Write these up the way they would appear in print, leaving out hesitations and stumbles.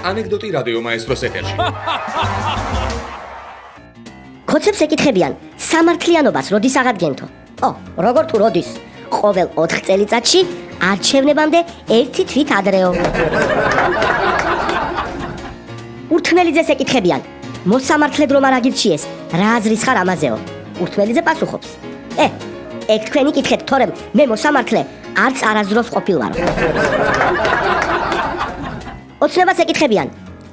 ანეკდოტი რადიო მაესტროს ეთერში. ხოცებს ეკითხებიან, სამართლიანობას როდის აღადგენთო? როგორ თუ როდის? ყოველ 4 წელიწადში არჩევნებამდე 1 თვით ადრეო. ურთმელიძეს ეკითხებიან, მოსამართლედ რომ არ აგირჩიეს, რა აზრის ხარ ამაზეო? ურთმელიძე პასუხობს: ეგ თქვენი კითხეთ, თორემ მე მოსამართლე არც არასდროს ყოფილვარო. ოცნებას ეკითხებიან,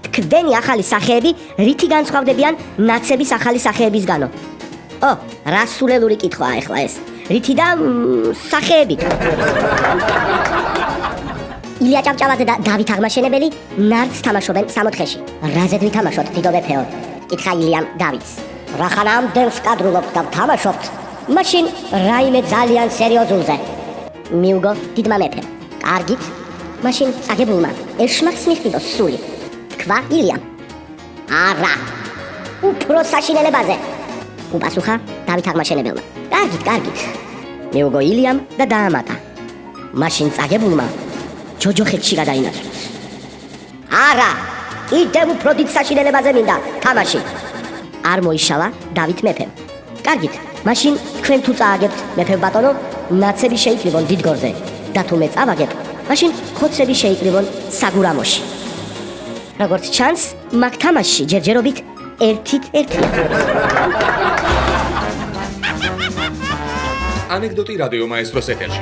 თქვენი ახალი სახეები რითი განსხვავდებიან ნაცების ახალი სახეებისგანო? რასულელური კითხვაა ახლა ეს. რითი და სახეებით. ილია ჭავჭავაძე და დავით აღმაშენებელი ნარდს თამაშობენ 64-ში. რაზე ვითამაშოთ, დიდო მეფეო? კითხა ილიამ დავითს. რახანამდენს კადრულობთ და ვთამაშობთ, მაშინ რაიმე ძალიან სერიოზულზე. მიუგო დიდმა მეფემ. კარგით, მაშინ წაგებულმა ეშმაკს მიჰყიდო სული. თქვა ილიამ. არა, უფრო საშინელებაზე. უპასუხა დავით აღმაშენებელმა. კარგით. მიუგო ილიამ და დაამატა. მაშინ წაგებულმა ჯოჯოხეთში გადაინაცვლეს. არა, კიდევ უფრო დიდ საშინელებაზე მინდა თამაში. არ მოიშალა დავით მეფემ. კარგით, მაშინ თქვენ თუ წააგებთ მეფე ბატონო, ნაცები შეიკრიბონ დიდგორზე და თუ მე წავაგებ, მაშინ ხოცები შეიკრიბონ საგურამოში. როგორც ჩანს, მაგ თამაშში ჯერჯერობით ერთით-ერთია. ანეკდოტი რადიო მაესტროს ეთერში.